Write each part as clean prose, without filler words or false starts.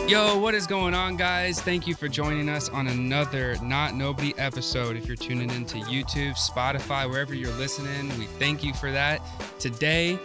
Yo, what is going on, guys? Thank you for joining us on another Not Nobody episode. If you're tuning into YouTube, Spotify, wherever you're listening, we thank you for that. Today,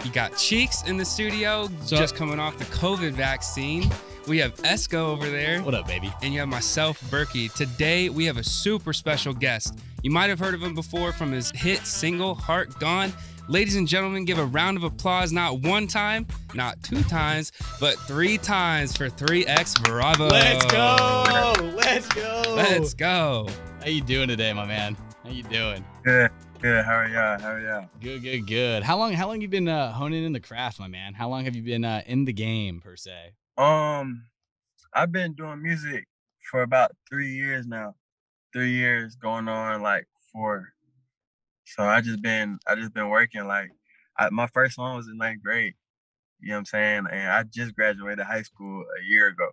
you got Cheeks in the studio, just coming off the COVID vaccine. We have Esco over there. What up, baby? And you have myself, Berkey. Today, we have a super special guest. You might have heard of him before from his hit single, Heart Gone. Ladies and gentlemen, give a round of applause, not one time, not two times, but three times for 3XBRAVO. Let's go! Let's go! Let's go. How you doing today, my man? How you doing? Good. How are y'all? Good. How long you been honing in the craft, my man? How long have you been in the game, per se? I've been doing music for about 3 years now. 3 years going on like 4. So I just been working. Like my first song was in 9th grade. You know what I'm saying? And I just graduated high school a year ago.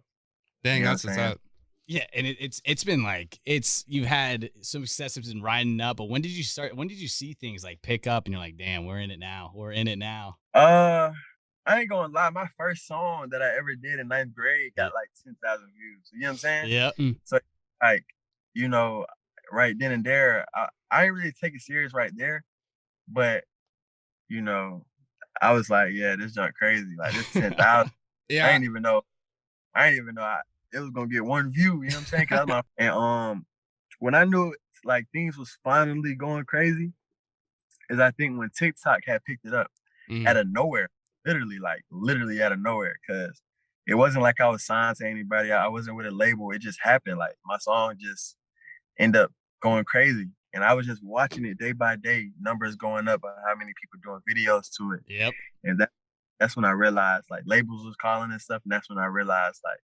Dang, You know that's what I'm what's saying? up. Yeah, and it's been like you've had some successes in riding up, but when did you see things like pick up and you're like, damn, we're in it now. I ain't gonna lie. My first song that I ever did in 9th grade got like 10,000 views. You know what I'm saying? Yeah. So like, you know, right then and there, I didn't really take it serious right there, but you know, I was like, yeah, this junk crazy. Like this 10,000. Yeah. I didn't even know it was gonna get one view. You know what I'm saying? 'Cause when I knew like things was finally going crazy, is I think when TikTok had picked it up out of nowhere, literally out of nowhere, because it wasn't like I was signed to anybody. I wasn't with a label. It just happened. Like my song just ended up going crazy. And I was just watching it day by day, numbers going up, how many people doing videos to it. Yep. And that's when I realized like labels was calling and stuff. And that's when I realized like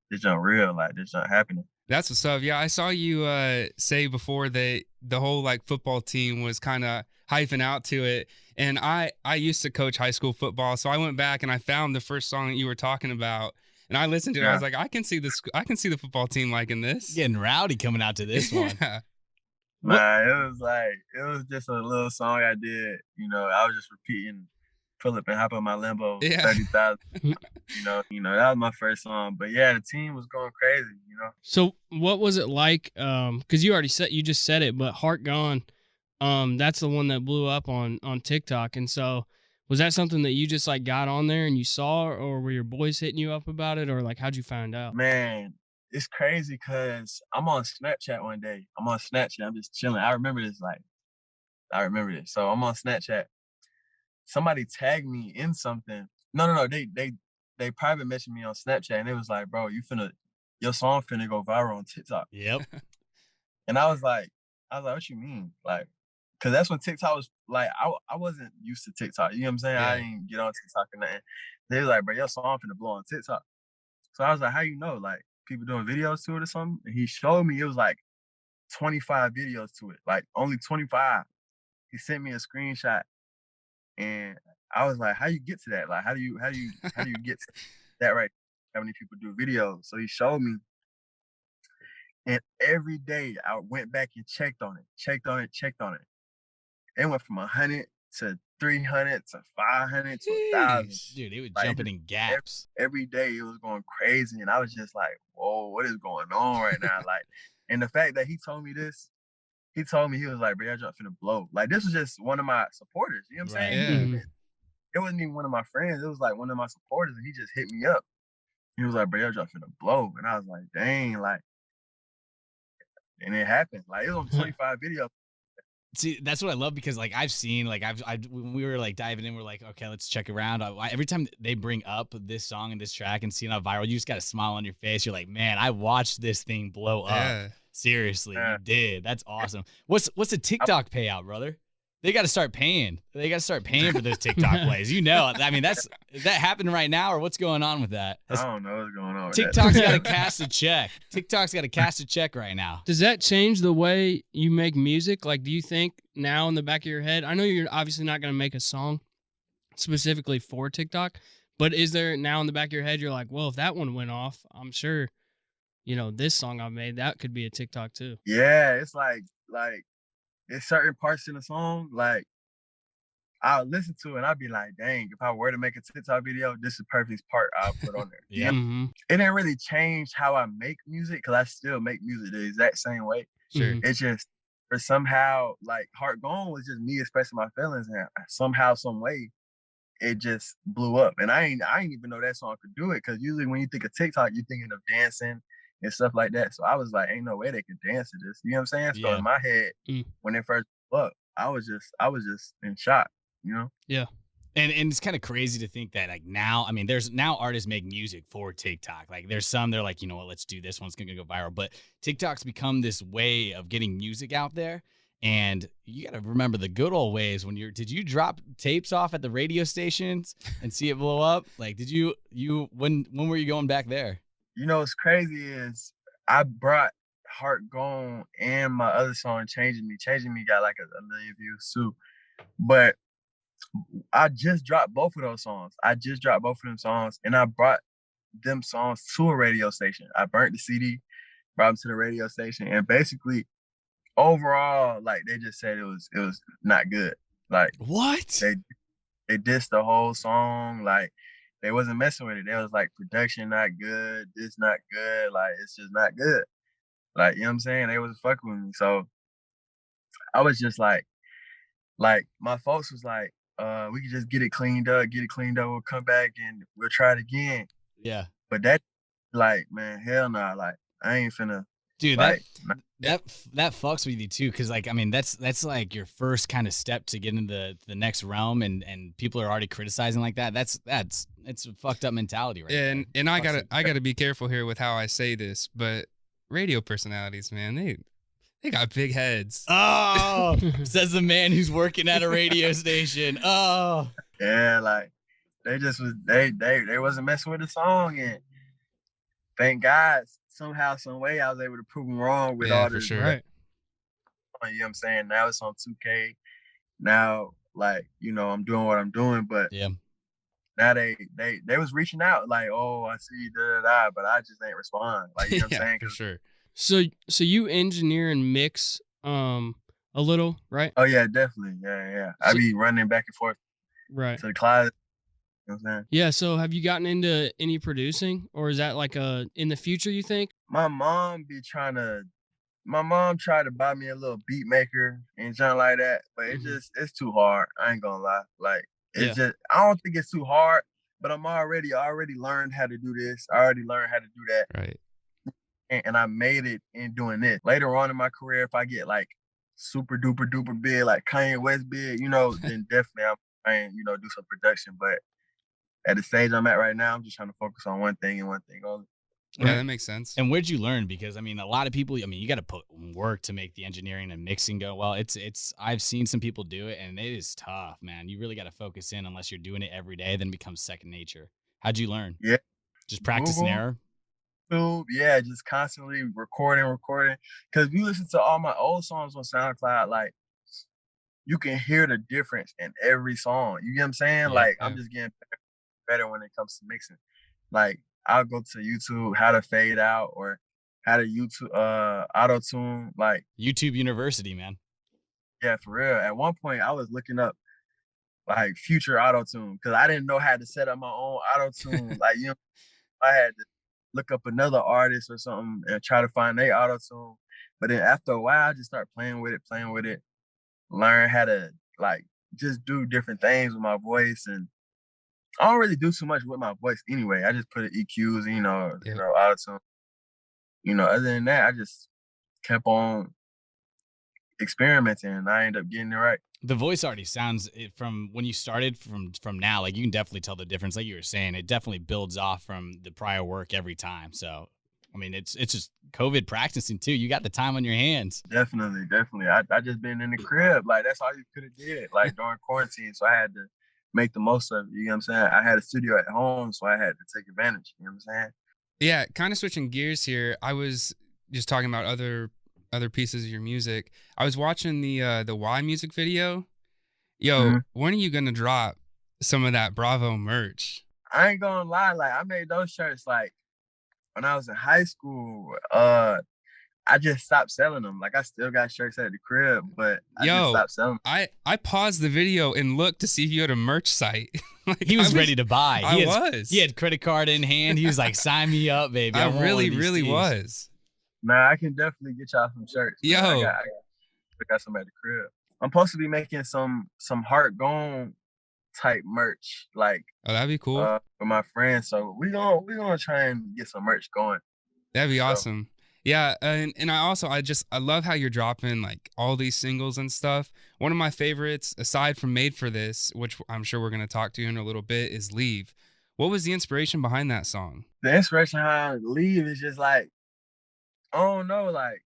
this junk real, like this junk happening. That's what's up. Yeah, I saw you say before that the whole like football team was kind of hyping out to it. And I used to coach high school football, so I went back and I found the first song that you were talking about. And I listened to it. Yeah. I was like, I can see the football team liking this. Getting rowdy coming out to this one. Yeah. Nah, it was just a little song I did. You know, I was just repeating, pull up and hop on my Limbo, Yeah. 30,000. you know, that was my first song. But yeah, the team was going crazy. You know. So what was it like? Because you just said it, but Heart Gone, that's the one that blew up on TikTok. And so was that something that you just like got on there and you saw, or were your boys hitting you up about it, or like how'd you find out? Man, it's crazy because I'm on Snapchat one day. I'm just chilling. I remember this. So I'm on Snapchat. Somebody tagged me in something. No. They private messaged me on Snapchat and it was like, bro, your song finna go viral on TikTok. Yep. And I was like, what you mean? Like, cause that's when TikTok was like, I wasn't used to TikTok. You know what I'm saying? Yeah. I didn't get on TikTok or nothing. They was like, bro, your song finna blow on TikTok. So I was like, how you know? Like, people doing videos to it or something? And he showed me it was like 25 videos to it. Like only 25. He sent me a screenshot. And I was like, how you get to that? Like, how do you get to that right? How many people do videos? So he showed me. And every day I went back and checked on it. It went from 100 to 300 to 500 to 1,000. Dude, it was Like, jumping in gaps. Every day it was going crazy. And I was just like, whoa, what is going on right now? Like, and the fact that he told me this, he was like, bro, your jump finna blow. Like, this was just one of my supporters. You know what I'm saying? Yeah. Mhm. It wasn't even one of my friends. It was like one of my supporters. And he just hit me up. He was like, bro, your jump finna blow. And I was like, dang, like, and it happened. Like, it was on 25 videos. See, that's what I love because like I've seen like when we were like diving in, we're like, okay, let's check around. Every time they bring up this song and this track and seeing how viral, you just got a smile on your face. You're like, man, I watched this thing blow up. Yeah. Seriously, Yeah. you did. That's awesome. What's the TikTok payout, brother? They got to start paying. They got to start paying for those TikTok plays. You know, I mean, is that happening right now or what's going on with that? I don't know what's going on with TikTok's got to cast a check. TikTok's got to cast a check right now. Does that change the way you make music? Like, do you think now in the back of your head, I know you're obviously not going to make a song specifically for TikTok, but is there now in the back of your head, you're like, well, if that one went off, I'm sure, you know, this song I made, that could be a TikTok too. Yeah, it's like it's certain parts in the song, like I'll listen to it and I'll be like, dang, if I were to make a TikTok video, this is the perfect part I'll put on there. Yeah. Mm-hmm. It didn't really change how I make music because I still make music the exact same way. Sure. Mhm. It's just, for somehow, like, Heart Gone was just me expressing my feelings, and somehow, some way, it just blew up. And I ain't even know that song could do it, because usually when you think of TikTok, you're thinking of dancing and stuff like that. So I was like, ain't no way they can dance to this. You know what I'm saying? So Yeah. in my head, Mm. when it first blew up, I was just in shock, you know? Yeah. And it's kind of crazy to think that, like, now, I mean, there's now artists make music for TikTok. Like, there's some, they're like, you know what, let's do this one's gonna go viral. But TikTok's become this way of getting music out there. And you gotta remember the good old ways when did you drop tapes off at the radio stations and see it blow up? Like, did you when were you going back there? You know what's crazy is I brought Heart Gone and my other song, Changing Me. Changing Me got like a million views too. But I just dropped both of those songs. I just dropped both of them songs, and I brought them songs to a radio station. I burnt the CD, brought them to the radio station, and basically, overall, like, they just said it was not good. Like, What? they dissed the whole song. Like, they wasn't messing with it. They was like, production not good, this not good. Like, it's just not good. Like, you know what I'm saying? They was fucking with me. So I was just like my folks was like, we could just get it cleaned up, we'll come back and we'll try it again. Yeah. But that, like, man, hell nah. Like, I ain't finna, Dude, like, that fucks with you too, because, like, I mean, that's like your first kind of step to get into the next realm, and people are already criticizing like that. It's a fucked up mentality, right? Yeah, there. and I gotta be careful here with how I say this, but radio personalities, man, they got big heads. Oh, says the man who's working at a radio station. Oh, yeah, like, they just was, they wasn't messing with the song, and thank God, somehow, some way, I was able to prove them wrong with all for this. sure. Right. You know what I'm saying? Now it's on 2K. Now, like, you know, I'm doing what I'm doing, but yeah. now they was reaching out like, oh, I see, but I just ain't respond. Like, you know what I'm saying? For sure. So you engineer and mix a little, right? Oh yeah, definitely. Yeah. I be running back and forth Right. to the closet. You know what I'm saying? Yeah, so have you gotten into any producing, or is that like in the future, you think? My mom tried to buy me a little beat maker and something like that, but it's too hard. I ain't gonna lie. Like, it's just, I don't think it's too hard, but I already learned how to do this. I already learned how to do that. Right. And I made it in doing this. Later on in my career, if I get like super duper duper big, like Kanye West big, you know, then definitely I'm trying, you know, do some production. But at the stage I'm at right now, I'm just trying to focus on one thing and one thing only. Yeah, that makes sense. And where'd you learn? Because, I mean, a lot of people, I mean, you got to put work to make the engineering and mixing go well. I've seen some people do it, and it is tough, man. You really got to focus in unless you're doing it every day, then it becomes second nature. How'd you learn? Yeah. Just practice and error? Yeah, just constantly recording. Because if you listen to all my old songs on SoundCloud, like, you can hear the difference in every song. You get what I'm saying? Yeah, like, I'm just getting better when it comes to mixing. Like, I'll go to YouTube, how to fade out, or how to YouTube auto tune. Like, YouTube University, man. Yeah, for real. At one point, I was looking up like future auto tune because I didn't know how to set up my own auto tune. Like, you know, I had to look up another artist or something and try to find their auto tune. But then after a while, I just started playing with it, learn how to, like, just do different things with my voice. And I don't really do too much with my voice anyway. I just put EQs, you know, auto tune. You know, other than that, I just kept on experimenting, and I ended up getting it right. The voice already sounds, from when you started from now, like, you can definitely tell the difference. Like you were saying, it definitely builds off from the prior work every time. So, I mean, it's just COVID practicing too. You got the time on your hands. Definitely. I just been in the crib. Like, that's all you could have did, like, during quarantine. So I had to make the most of it. You know what I'm saying? I had a studio at home, so I had to take advantage. You know what I'm saying? Yeah, kind of switching gears here. I was just talking about other pieces of your music. I was watching the Y music video. Yo, when are you gonna drop some of that Bravo merch? I ain't gonna lie, like, I made those shirts like when I was in high school. I just stopped selling them. Like I still got shirts at the crib, but I just stopped selling them. I paused the video and looked to see if you had a merch site. Like, He was ready to buy. He had credit card in hand. He was like, "Sign me up, baby." I really was. Nah, I can definitely get y'all some shirts. Yo, I got some at the crib. I'm supposed to be making some heart gone type merch, like that'd be cool for my friends. So we gonna try and get some merch going. That'd be awesome. Yeah, and I love how you're dropping like all these singles and stuff. One of my favorites, aside from Made for This, which I'm sure we're gonna talk to you in a little bit, is Leave. What was the inspiration behind that song? The inspiration behind Leave is just like, I don't know, like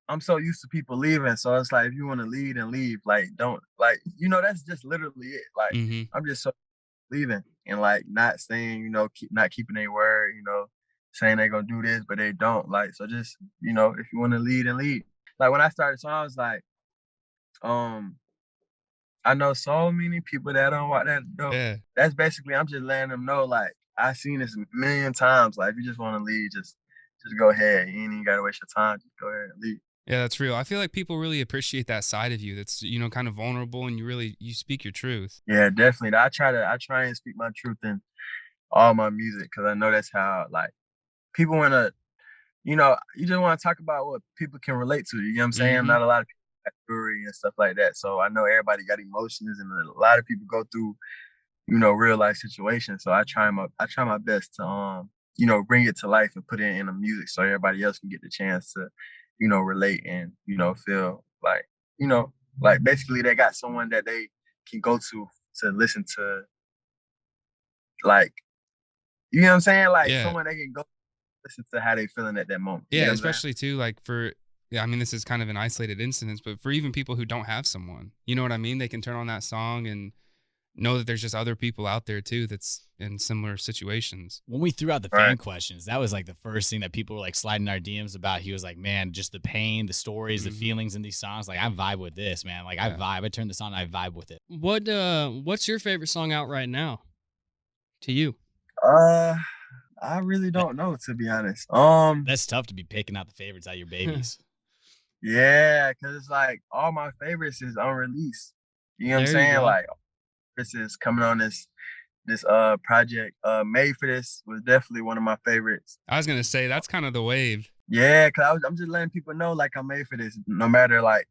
I'm so used to people leaving, so it's like if you want to lead and leave, like don't like that's just literally it. Like I'm just so leaving and like not saying not keeping their word, saying they're gonna do this but they don't. Like so just if you want to lead and lead. Like when I started songs, like I know so many people that don't walk that door. Yeah. That's basically I'm just letting them know like I've seen this a million times. Like if you just want to lead, just go ahead. You ain't even gotta waste your time. Just go ahead and lead. Yeah, that's real. I feel like people really appreciate that side of you. That's kind of vulnerable, and you speak your truth. Yeah, definitely. I try and speak my truth in all my music because I know that's how like people want to, you just want to talk about what people can relate to. You know what I'm saying? Not a lot of people have jewelry and stuff like that. So I know everybody got emotions, and a lot of people go through, real life situations. So I try my best to bring it to life and put it in the music so everybody else can get the chance to relate and, feel like, like basically they got someone that they can go to listen to, like, you know what I'm saying? Like someone they can go listen to how they feeling at that moment. Yeah, especially too, like I mean, this is kind of an isolated incident, but for even people who don't have someone, you know what I mean? They can turn on that song and know that there's just other people out there too that's in similar situations. When we threw out the fan questions, that was like the first thing that people were like sliding our DMs about. He was like, man, just the pain, the stories, the feelings in these songs. Like I vibe with this, man. Like I vibe. I turn this on, I vibe with it. What's your favorite song out right now to you? I really don't know, to be honest. That's tough to be picking out the favorites out of your babies. Yeah, because it's like all my favorites is unreleased. You know what I'm saying? Like this is coming on this project. Made for This was definitely one of my favorites. I was gonna say that's kind of the wave. Yeah, because I'm just letting people know like I'm made for this. No matter like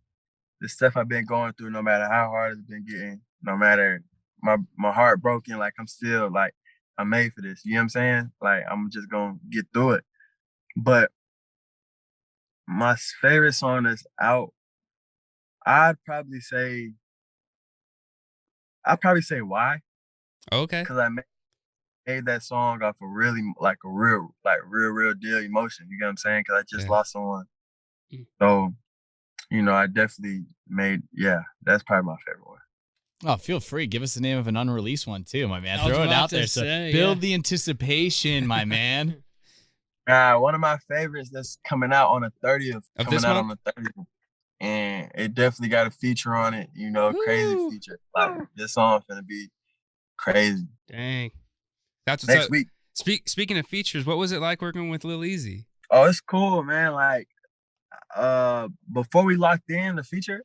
the stuff I've been going through, no matter how hard it's been getting, no matter my heart broken, like I'm still like I'm made for this. You know what I'm saying? Like I'm just gonna get through it. But my favorite song that's out, I'd probably say Why. Okay. Because I made that song off of really like a real deal emotion. You get what I'm saying? Because I just lost someone. So, I definitely that's probably my favorite one. Oh, feel free. Give us the name of an unreleased one too, my man. Throw it out there. So build the anticipation, my man. One of my favorites that's coming out on the 30th. And it definitely got a feature on it, crazy feature. Like this song's gonna be crazy. Dang. That's what's next week. Speaking of features, what was it like working with Lil Easy? Oh, it's cool, man. Like before we locked in the feature,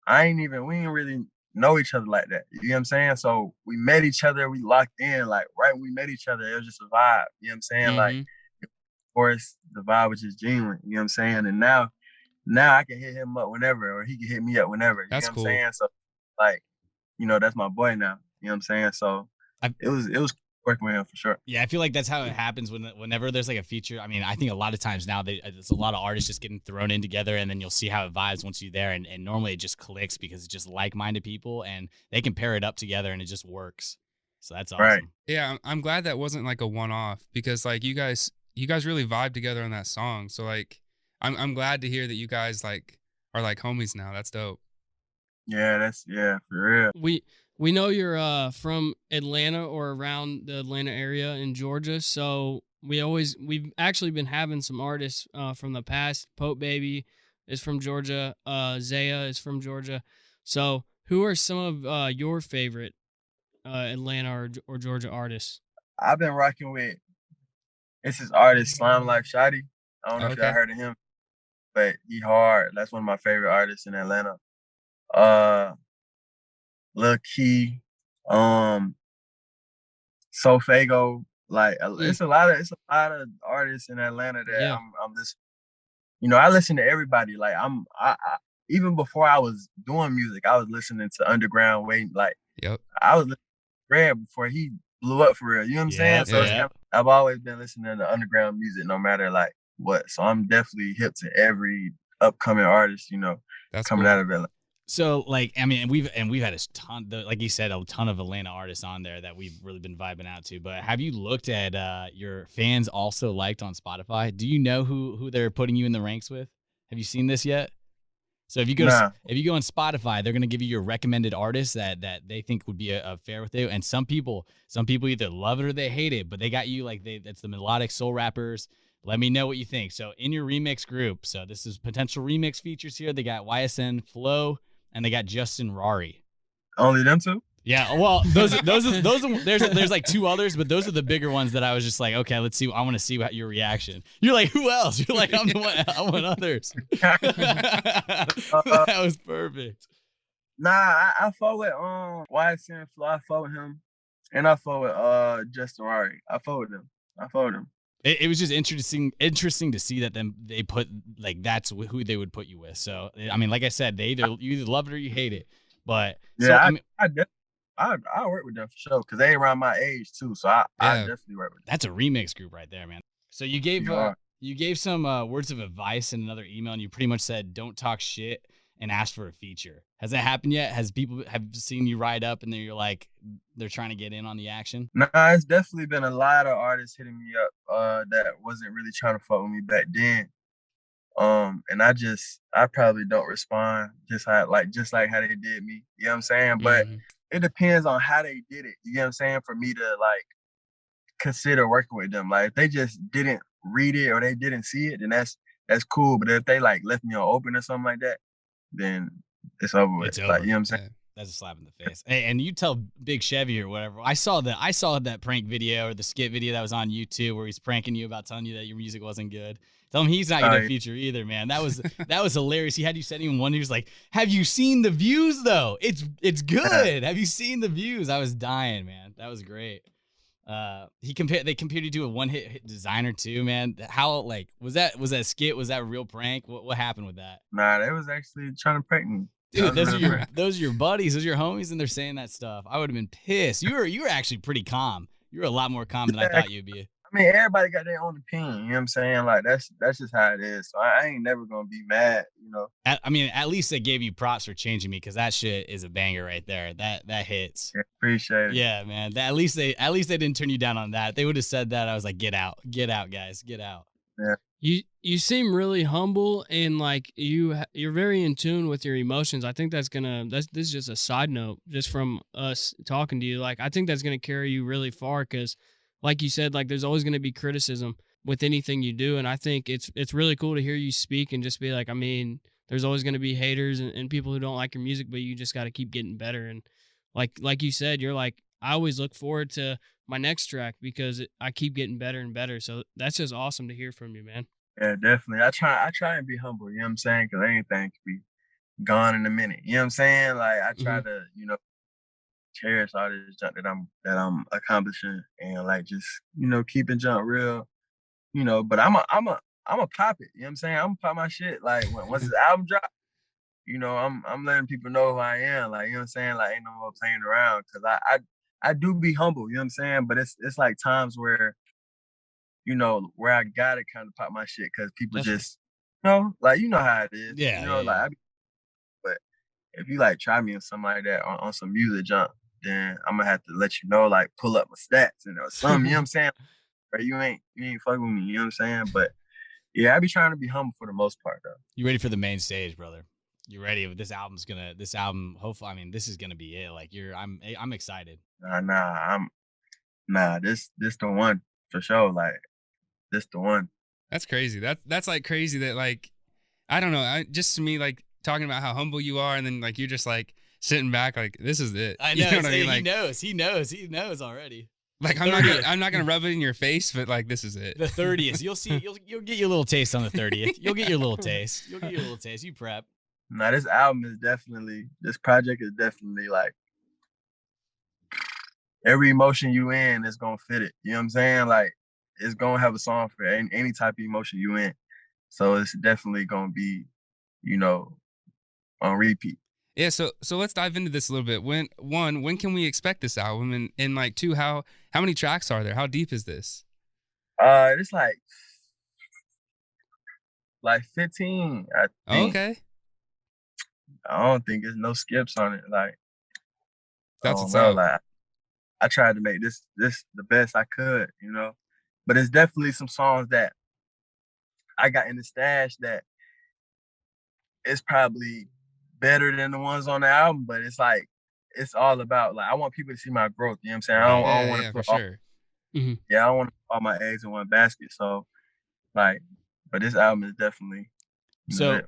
we didn't really know each other like that. You know what I'm saying? So we met each other, we locked in, like right when we met each other, it was just a vibe. You know what I'm saying? Like of course the vibe was just genuine, you know what I'm saying? And now I can hit him up whenever, or he can hit me up whenever. That's you know what I'm saying? So like, that's my boy now. You know what I'm saying? So it was working with him for sure. Yeah, I feel like that's how it happens whenever there's like a feature. I mean, I think a lot of times now there's a lot of artists just getting thrown in together, and then you'll see how it vibes once you're there, and normally it just clicks because it's just like-minded people, and they can pair it up together, and it just works. So that's awesome. Right. Yeah, I'm glad that wasn't like a one-off, because like you guys really vibe together on that song. So like I'm glad to hear that you guys like are like homies now. That's dope. Yeah, for real. We know you're from Atlanta or around the Atlanta area in Georgia, so we've actually been having some artists from the past. Pope Baby is from Georgia. Zaya is from Georgia. So who are some of your favorite Atlanta or Georgia artists? I've been rocking with this artist Slime Life Shotty. I don't know if y'all heard of him. but he hard. That's one of my favorite artists in Atlanta. Uh, Lil Key, um, Sofago. Like it's a lot of artists in Atlanta that Yeah. I'm just, I listen to everybody. Like I even before I was doing music, I was listening to underground waiting. Like Yep. I was listening to Red before he blew up for real. You know what I'm saying? So it's yeah. kind of, I've always been listening to underground music, no matter like what. So I'm definitely hip to every upcoming artist, That's coming cool. out of Atlanta. So like, I mean, we've had a ton, like you said, a ton of Atlanta artists on there that we've really been vibing out to. But have you looked at your fans also liked on Spotify? Do you know who they're putting you in the ranks with? Have you seen this yet? So if you go if you go on Spotify, they're gonna give you your recommended artists that they think would be a fair with you. And some people either love it or they hate it, but they got you like that's the melodic soul rappers. Let me know what you think. So in your remix group, so this is potential remix features here. They got YSN Flow and they got Justin Rari. Only them two? Yeah, well, those there's like two others, but those are the bigger ones that I was just like, okay, let's see. I want to see what your reaction. You're like, who else? You're like, I'm the one. I want others. That was perfect. Nah, I fought with YSN Flow. I fought with him, and I fought with Justin Rari. I fought with him. It was just interesting to see that they put like that's who they would put you with. So I mean, like I said, you either love it or you hate it. But yeah, I work with them for sure because they around my age too. So I definitely work with them. That's a remix group right there, man. So you gave some words of advice in another email, and you pretty much said, "Don't talk shit and ask for a feature." Has that happened yet? Has people have seen you ride up and then you're like, they're trying to get in on the action? Nah, it's definitely been a lot of artists hitting me up that wasn't really trying to fuck with me back then. And I probably don't respond just like how they did me. You know what I'm saying? But it depends on how they did it. You know what I'm saying? For me to like consider working with them. Like if they just didn't read it or they didn't see it, then that's cool. But if they like left me on open or something like that, then it's over with. It's over. Like, you know what I'm saying? Yeah. That's a slap in the face. Hey, and you tell Big Chevy or whatever. I saw that prank video or the skit video that was on YouTube where he's pranking you about telling you that your music wasn't good. Tell him he's not gonna feature either, man. That was hilarious. He had you sending him one. He was like, "Have you seen the views though? It's good. Have you seen the views?" I was dying, man. That was great. They compared you to a one-hit designer too, man. How was that skit? Was that a real prank? What happened with that? Nah, they was actually trying to prank me. Dude, those are your buddies, those are your homies, and they're saying that stuff. I would have been pissed. You were actually pretty calm. You were a lot more calm than I thought you'd be. I mean, everybody got their own opinion. You know what I'm saying? Like that's just how it is. So I ain't never gonna be mad. I mean, at least they gave you props for changing me because that shit is a banger right there. That hits. Yeah, appreciate it. Yeah, man. At least they didn't turn you down on that. If they would have said that, I was like, get out, guys, get out. Yeah. You seem really humble and like you're very in tune with your emotions. I think this is just a side note just from us talking to you. Like I think that's gonna carry you really far because, like you said, like there's always gonna be criticism with anything you do, and I think it's really cool to hear you speak and just be like, I mean, there's always gonna be haters and people who don't like your music, but you just got to keep getting better. And like you said, you're like, I always look forward to my next track because I keep getting better and better. So that's just awesome to hear from you, man. Yeah, definitely. I try and be humble, you know what I'm saying? Because anything can be gone in a minute. You know what I'm saying? Like I try to, cherish all this junk that I'm accomplishing and like just, keeping junk real, but I'm a pop it, you know what I'm saying? I'm gonna pop my shit. Like once this album drop, I'm letting people know who I am. Like, you know what I'm saying? Like ain't no more playing around because I do be humble, you know what I'm saying? But it's like times where where I gotta kind of pop my shit because people just, like, how it is. Yeah. But if you like try me or something like that on some music jump, then I'm gonna have to let you know, like pull up my stats and or something, you know what I'm saying? Or you ain't fucking with me, you know what I'm saying? But yeah, I be trying to be humble for the most part though. You ready for the main stage, brother? You ready? This album, hopefully, I mean, this is gonna be it. Like I'm excited. This the one for sure. Like this the one. That's crazy. That's like crazy that like, I don't know. Just to me, like talking about how humble you are, and then like you're just like sitting back, like this is it. I know. You know what I mean? He knows already. Like I'm not gonna rub it in your face, but like this is it. The 30th. You'll see. You'll get your little taste on the 30th. You'll get your little taste. You'll get your little taste. You prep. Now this album is definitely, this project is definitely like every emotion you in is gonna fit it. You know what I'm saying? Like it's gonna have a song for any type of emotion you in. So it's definitely gonna be, you know, on repeat. Yeah, so let's dive into this a little bit. When can we expect this album? And like two, how many tracks are there? How deep is this? It's like 15, I think. Okay. I don't think there's no skips on it. Like That's what's up. Like I tried to make this the best I could, you know. But it's definitely some songs that I got in the stash that it's probably better than the ones on the album, but it's like it's all about like I want people to see my growth. You know what I'm saying? I don't want to put all, Mm-hmm. I don't want to put all my eggs in one basket. So like, but this album is definitely so.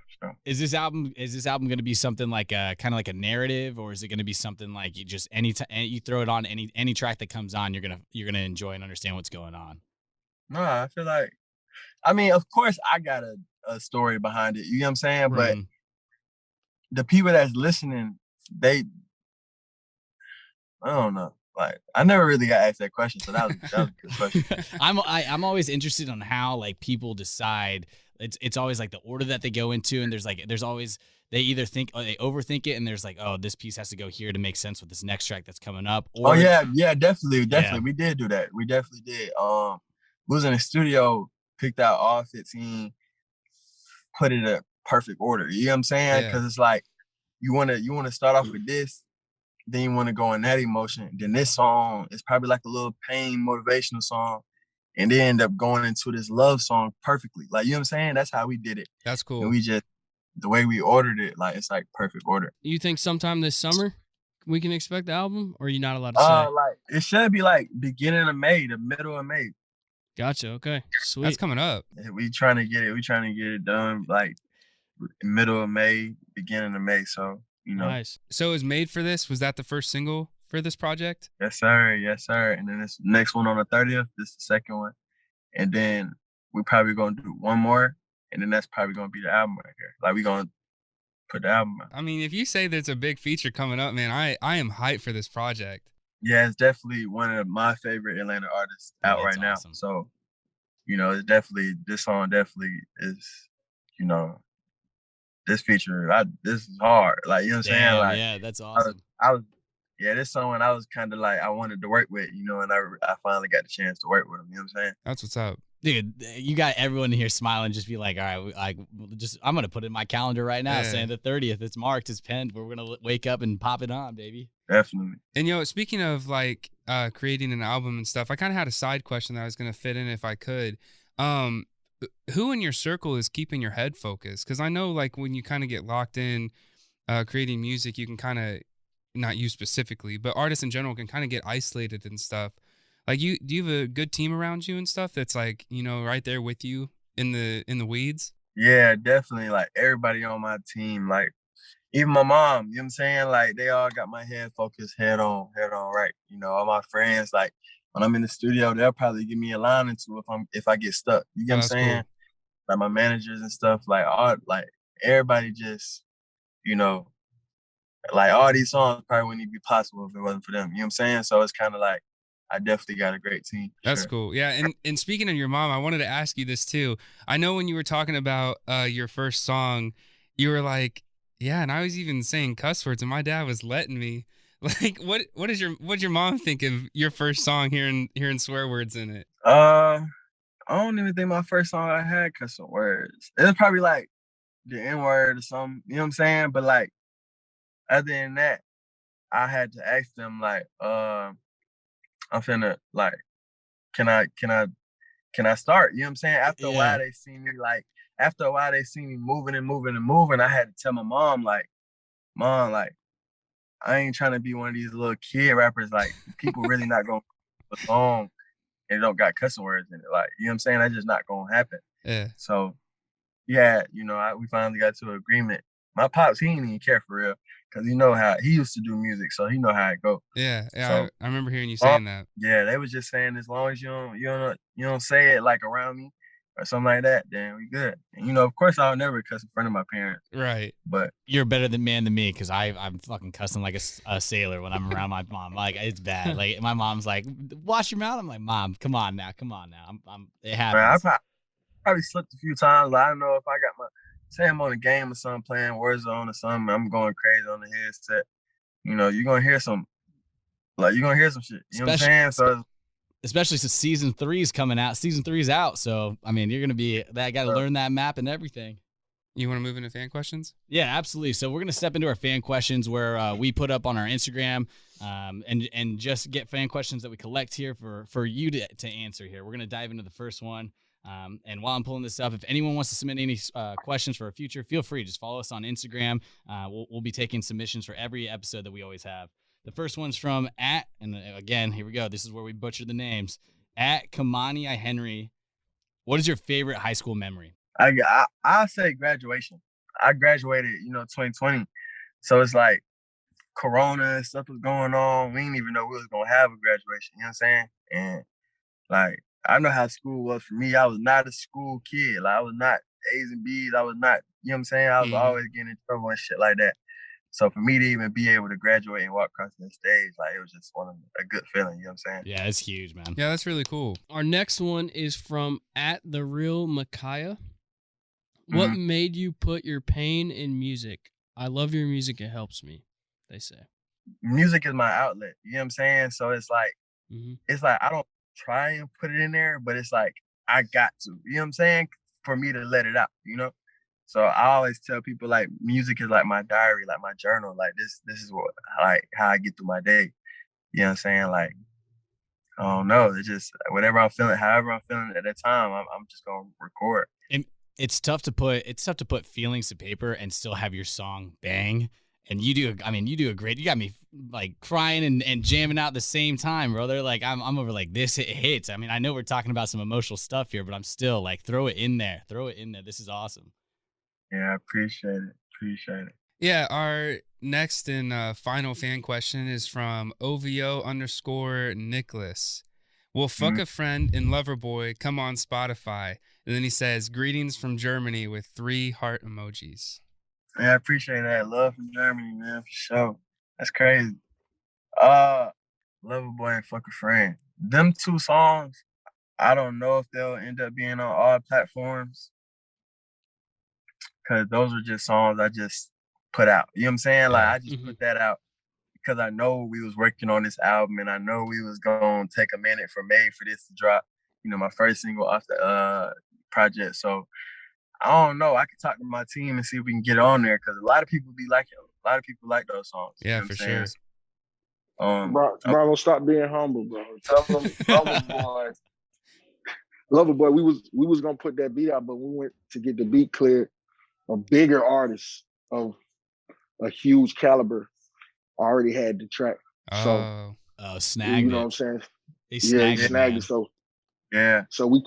Is this album going to be something like kind of like a narrative, or is it going to be something like you just you throw it on any track that comes on, you're gonna enjoy and understand what's going on? No, I feel like, I mean, of course I got a story behind it. You know what I'm saying? But the people that's listening, I don't know. Like I never really got asked that question, so that was a good question. I'm always interested on how like people decide. It's always like the order that they go into, and there's always they either think or they overthink it, and there's like, oh, this piece has to go here to make sense with this next track that's coming up. Or, definitely. Yeah. We did do that. We definitely did. We was in the studio, picked out all 15, put it in perfect order. You know what I'm saying? Because it's like you wanna start off with this, then you wanna go in that emotion. Then this song is probably like a little pain motivational song. And they end up going into this love song perfectly. Like, you know what I'm saying? That's how we did it. That's cool. And we just, the way we ordered it, like, it's like perfect order. You think sometime this summer we can expect the album, or are you not allowed to say? Like, it should be like beginning of May, the middle of May. Gotcha. Okay. Sweet. That's coming up. We trying to get it done like middle of May, beginning of May. So, you know. Nice. So it was made for this? Was that the first single for this project? Yes, sir. Yes, sir. And then this next one on the 30th, this is the second one. And then we probably gonna do one more, and then that's probably gonna be the album right here. Like we gonna put the album out. I mean, if you say there's a big feature coming up, man, I am hyped for this project. Yeah, it's definitely one of my favorite Atlanta artists out right now. So, you know, it's definitely, this song definitely is, you know, this feature, this is hard. Like, you know what I'm saying? Like, yeah, that's awesome. This someone I was kind of like, I wanted to work with, you know, and I finally got the chance to work with him. You know what I'm saying? That's what's up. Dude, you got everyone in here smiling, just be like, all right, I'm going to put it in my calendar right now, saying the 30th, it's marked, it's penned, we're going to wake up and pop it on, baby. Definitely. And, you know, speaking of like creating an album and stuff, I kind of had a side question that I was going to fit in if I could. Who in your circle is keeping your head focused? Because I know like when you kind of get locked in creating music, you can kind of, not you specifically, but artists in general can kind of get isolated and stuff. Like do you have a good team around you and stuff that's like, you know, right there with you in the weeds? Yeah, definitely. Like everybody on my team, like even my mom, you know what I'm saying? Like they all got my head focused, head on, right. You know, all my friends, like when I'm in the studio, they'll probably give me a line or two if I get stuck. You get what I'm saying? Cool. Like my managers and stuff, like everybody just, you know, like all these songs probably wouldn't even be possible if it wasn't for them. You know what I'm saying? So it's kind of like I definitely got a great team. That's cool. Yeah. And speaking of your mom, I wanted to ask you this too. I know when you were talking about your first song, you were like, yeah, and I was even saying cuss words and my dad was letting me. Like what'd your mom think of your first song hearing swear words in it? I don't even think my first song I had cussing words. It was probably like the N-word or something, you know what I'm saying? But like other than that, I had to ask them like, I'm finna like, can I start? You know what I'm saying? After a while they see me moving, I had to tell my mom, like, Mom, like, I ain't trying to be one of these little kid rappers. Like, people really not gonna put a song and it don't got cussing words in it. Like, you know what I'm saying? That's just not gonna happen. Yeah. So, yeah, you know, we finally got to an agreement. My pops, he didn't even care for real. Cause you know how he used to do music, so he know how it go. Yeah, So I remember hearing you saying that. yeah, they was just saying as long as you don't say it like around me or something like that, then we good. And of course I'll never cuss in front of my parents. Right. But You're better than me because I'm fucking cussing like a sailor when I'm around my mom. Like it's bad. Like my mom's like, "Wash your mouth." I'm like, "Mom, come on now. It happens." man, I probably slipped a few times. Like, I don't know if I got say I'm on a game or something, playing Warzone or something. I'm going crazy on the headset. You're gonna hear some shit. You know what I'm saying? So especially since season 3 is coming out. Season 3 is out, so I mean, you're gonna be that got to learn that map and everything. You want to move into fan questions? Yeah, absolutely. So we're gonna step into our fan questions where we put up on our Instagram, and just get fan questions that we collect here for you to answer here. We're gonna dive into the first one. And while I'm pulling this up, if anyone wants to submit any questions for a future, feel free. Just follow us on Instagram. We'll be taking submissions for every episode that we always have. The first one's from and again, here we go. This is where we butcher the names. Kamani I Henry. What is your favorite high school memory? I'll say graduation. I graduated, 2020. So it's like Corona and stuff was going on. We didn't even know we was going to have a graduation. You know what I'm saying? And like, I know how school was for me. I was not a school kid. Like, I was not A's and B's. I was not, you know what I'm saying? I was always getting in trouble and shit like that. So for me to even be able to graduate and walk across the stage, like, it was just a good feeling, you know what I'm saying? Yeah, it's huge, man. Yeah, that's really cool. Our next one is from @TheRealMicaiah. What made you put your pain in music? I love your music. It helps me, they say. Music is my outlet, you know what I'm saying? So it's like, I don't try and put it in there, but it's like, I got to, you know what I'm saying? For me to let it out, So I always tell people, like, music is like my diary, like my journal. Like, this is what, like, how I get through my day. You know what I'm saying? Like, I don't know. It's just whatever I'm feeling, however I'm feeling at that time, I'm just gonna record. And it's tough to put feelings to paper and still have your song bang. And you do a great. You got me like crying and jamming out at the same time, brother. Like I'm over like this. It hits. I mean, I know we're talking about some emotional stuff here, but I'm still like, throw it in there. This is awesome. Yeah, I appreciate it. Yeah, our next and final fan question is from OVO_Nicholas. Will Fuck a Friend and Loverboy come on Spotify? And then he says, greetings from Germany with 3 heart emojis. Yeah, I appreciate that. Love from Germany, man, for sure. That's crazy. Loverboy and Fuck a Friend. Them 2 songs, I don't know if they'll end up being on all platforms. Because those are just songs I just put out. You know what I'm saying? Like, I just put that out because I know we was working on this album and I know we was going to take a minute for May for this to drop, my first single off the project. So, I don't know. I could talk to my team and see if we can get on there because a lot of people like those songs. Yeah, for sure. Bravo, stop being humble, bro. Tell them, Loverboy, we was going to put that beat out, but we went to get the beat cleared. A bigger artist of a huge caliber already had the track. So snagged you know it. what I'm saying? They snagged it. So yeah. So we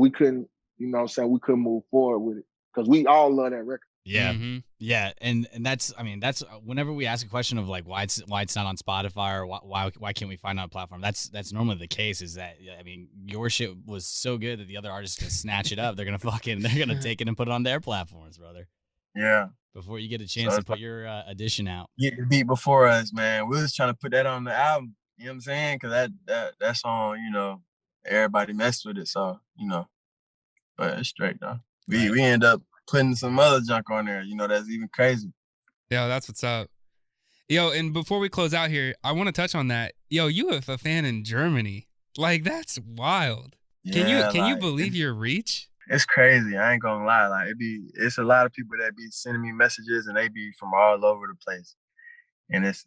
couldn't, you know what I'm saying, we couldn't move forward with it. Because we all love that record. Yeah. Yeah. And that's whenever we ask a question of like why it's not on Spotify or why can't we find it on a platform, that's normally the case. Is that, I mean, your shit was so good that the other artists can snatch it up. They're gonna take it and put it on their platforms, brother. Yeah. Before you get a chance to put your addition out. Get the beat before us, man. We was trying to put that on the album. You know what I'm saying? Because that song, everybody messed with it. So, but it's straight though. We end up putting some other junk on there, that's even crazy. Yo, that's what's up. Yo, and before we close out here, I want to touch on that. Yo, you have a fan in Germany. Like, that's wild. Yeah, can you believe your reach? It's crazy. I ain't gonna lie. Like, it's a lot of people that be sending me messages and they be from all over the place. And it's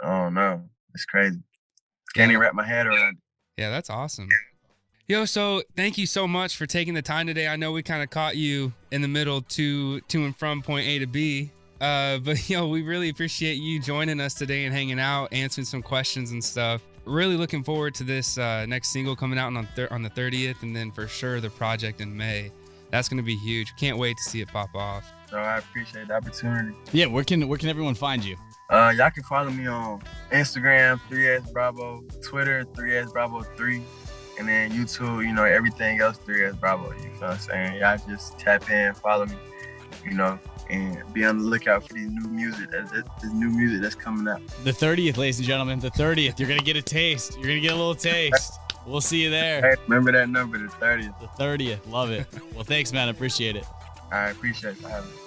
I don't know. It's crazy. Can't even wrap my head around it. Yeah, that's awesome. Yo, so thank you so much for taking the time today. I know we kind of caught you in the middle to and from point A to B. But we really appreciate you joining us today and hanging out, answering some questions and stuff. Really looking forward to this next single coming out on the 30th, and then for sure the project in May. That's going to be huge. Can't wait to see it pop off. So I appreciate the opportunity. Yeah, where can everyone find you? Y'all can follow me on Instagram, 3XBRAVO, Twitter, 3XBRAVO3, and then YouTube, you know, everything else 3XBRAVO. You feel what I'm saying? Y'all just tap in, follow me, you know, and be on the lookout for these new music. This new music that's coming out. The 30th, ladies and gentlemen, the 30th. You're gonna get a taste. You're gonna get a little taste. We'll see you there. Hey, remember that number, the 30th. The 30th. Love it. Well, thanks, man. I appreciate it. I appreciate it for having me.